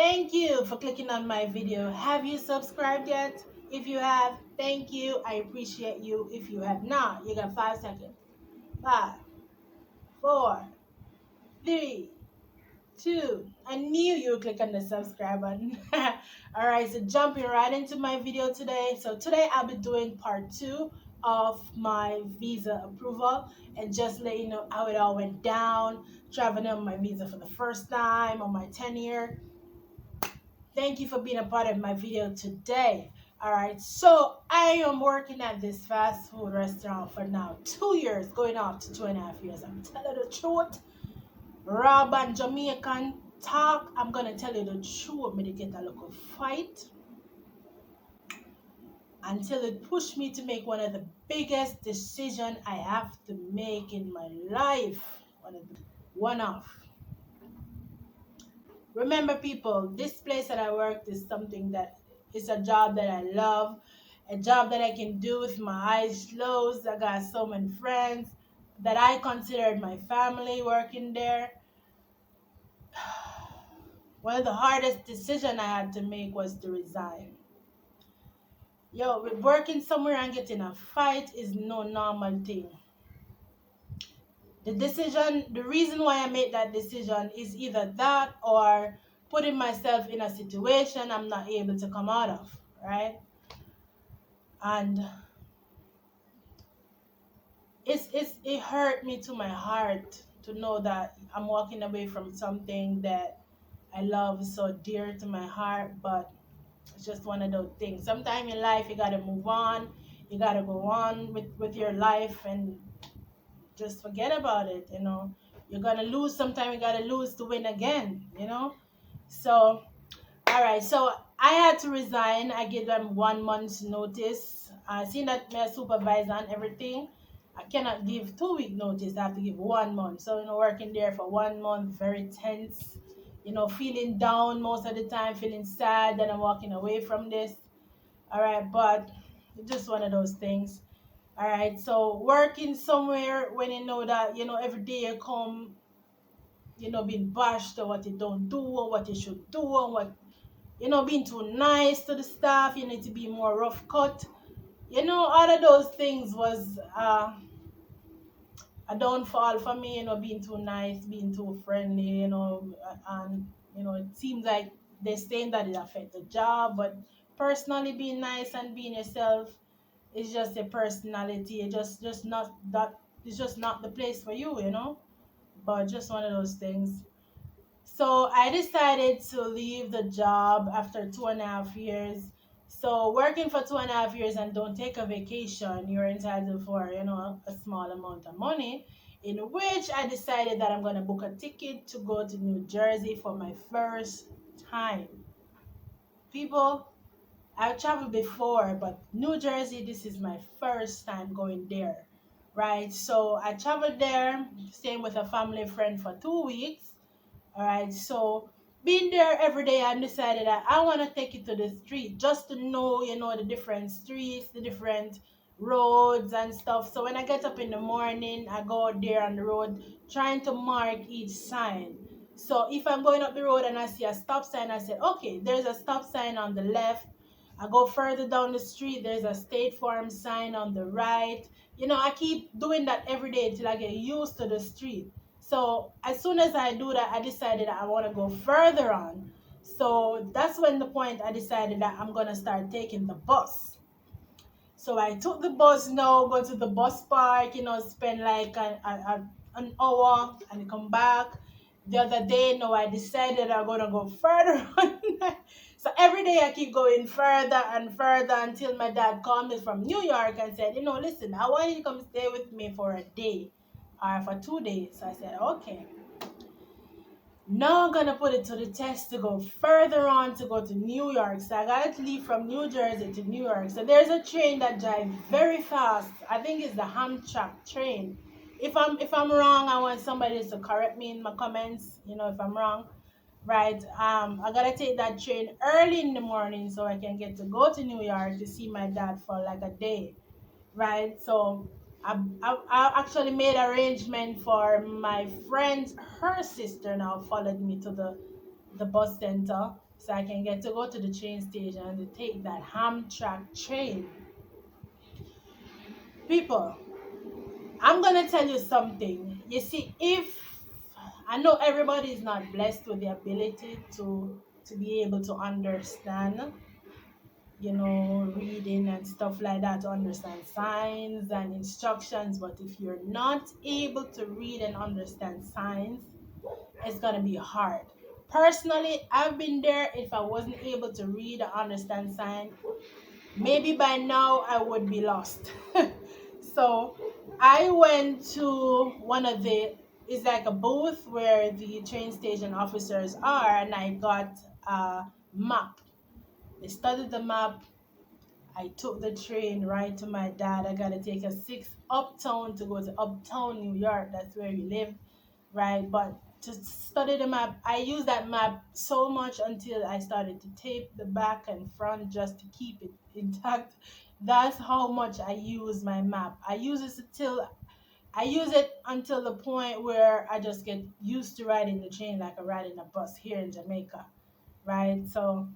Thank you for clicking on my video. Have you subscribed yet? If you have, thank you. I appreciate you. If you have not, you got 5 seconds. Five, four, three, two. I knew you would click on the subscribe button. Alright, so jumping right into my video today. So today I'll be doing part 2 of my visa approval and just let you know how it all went down, traveling on my visa for the first time on my tenure. Thank you for being a part of my video today. Alright, so I am working at this fast food restaurant for now 2 years, going up to 2.5 years. I'm telling the truth. Rob and Jamaican talk. I'm gonna tell you the truth. Me to get a local fight until it pushed me to make one of the biggest decisions I have to make in my life. One off. Remember, people, this place that I work is something that is a job that I love, a job that I can do with my eyes closed. I got so many friends that I considered my family working there. One of the hardest decisions I had to make was to resign. Working somewhere and getting a fight is no normal thing. The reason why I made that decision is either that or putting myself in a situation I'm not able to come out of, right? And it hurt me to my heart to know that I'm walking away from something that I love so dear to my heart, but it's just one of those things. Sometimes in life you gotta move on, you gotta go on with your life and just forget about it. You're gonna lose, sometimes you gotta lose to win again. So all right, so I had to resign. I gave them 1 month's notice. I seen that my supervisor and everything. I cannot give 2 week notice. I have to give 1 month. So working there for 1 month, very tense. Feeling down most of the time, feeling sad that I'm walking away from this. All right, but it's just one of those things. All right, so working somewhere when you know that every day you come, being bashed or what you don't do or what you should do or what being too nice to the staff, you need to be more rough cut. All of those things was a downfall for me, being too nice, being too friendly, and it seems like they're saying that it affect the job, but personally being nice and being yourself is just a personality. Just not that it's just not the place for you. But just one of those things. So I decided to leave the job after 2.5 years. So working for 2.5 years and don't take a vacation, you're entitled for a small amount of money. In which I decided that I'm gonna book a ticket to go to New Jersey for my first time. People, I've traveled before, but New Jersey, this is my first time going there. Right? So I traveled there, staying with a family friend for 2 weeks. All right, so being there every day, I decided that I want to take it to the street just to know, the different streets, the different roads and stuff. So when I get up in the morning, I go out there on the road trying to mark each sign. So if I'm going up the road and I see a stop sign, I said, okay, there's a stop sign on the left. I go further down the street, there's a State Farm sign on the right. I keep doing that every day till I get used to the street. So as soon as I do that, I decided that I want to go further on. So that's when the point I decided that I'm gonna start taking the bus. So I took the bus now, go to the bus park, spend like an hour and come back. The other day, no, I decided I'm gonna go further on. So every day I keep going further and further until my dad called me from New York and said, listen, I want you to come stay with me for a day or for 2 days. So I said, okay. Now I'm gonna put it to the test to go further on to go to New York. So I gotta leave from New Jersey to New York. So there's a train that drives very fast. I think it's the Amtrak train. If I'm wrong, I want somebody to correct me in my comments. If I'm wrong, right? I gotta take that train early in the morning so I can get to go to New York to see my dad for like a day, right? So I actually made arrangement for my friend, her sister now followed me to the bus center. so I can get to go to the train station and to take that Hamtramck train. People, I'm gonna tell you something. You see, if I know everybody is not blessed with the ability to be able to understand, reading and stuff like that, to understand signs and instructions, but if you're not able to read and understand signs, it's gonna be hard. Personally, I've been there. If I wasn't able to read or understand signs, maybe by now I would be lost. So I went to one of the, it's like a booth where the train station officers are, and I got a map. They studied the map. I took the train right to my dad. I got to take a 6 uptown to go to uptown New York. That's where we live, right? But to study the map, I used that map so much until I started to tape the back and front just to keep it intact. That's how much I use my map. I use it until the point where I just get used to riding the train like I ride in a bus here in Jamaica, right? So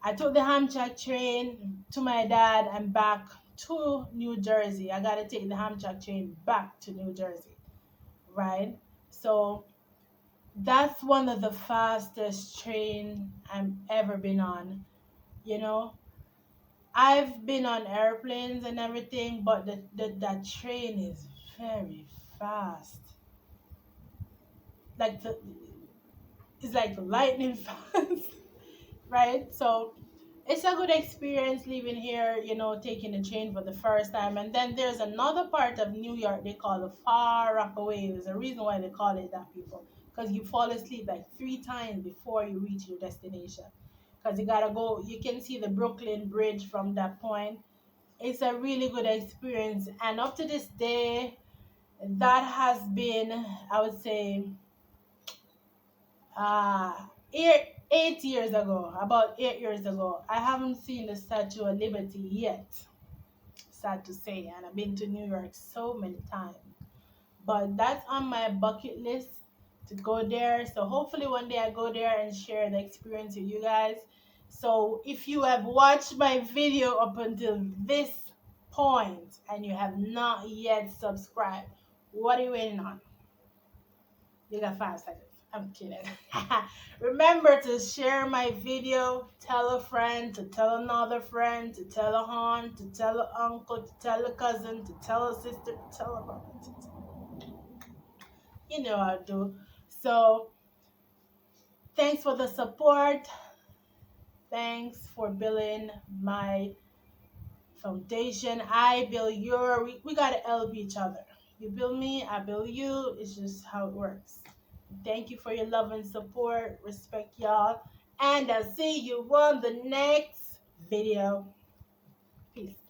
I took the Hamtramck train to my dad and back to New Jersey. I got to take the Hamtramck train back to New Jersey, right? So that's one of the fastest train I've ever been on. You know, I've been on airplanes and everything, but that train is very fast. Like it's like lightning fast, right? So it's a good experience living here, taking the train for the first time. And then there's another part of New York they call the Far Rockaway. There's a reason why they call it that, people. Because you fall asleep like 3 times before you reach your destination. Because you gotta go, you can see the Brooklyn Bridge from that point. It's a really good experience. And up to this day, that has been, I would say, uh, 8 years ago, about 8 years ago. I haven't seen the Statue of Liberty yet, sad to say, and I've been to New York so many times. But that's on my bucket list to go there. So hopefully one day I go there and share the experience with you guys. So if you have watched my video up until this point and you have not yet subscribed, what are you waiting on? You got 5 seconds. I'm kidding. Remember to share my video, tell a friend, to tell another friend, to tell a aunt, to tell an uncle, to tell a cousin, to tell a sister, to tell a brother. You know how to do. So, thanks for the support. Thanks for building my foundation. I build your, we got to help each other. You build me, I build you. It's just how it works. Thank you for your love and support. Respect y'all. And I'll see you on the next video. Peace.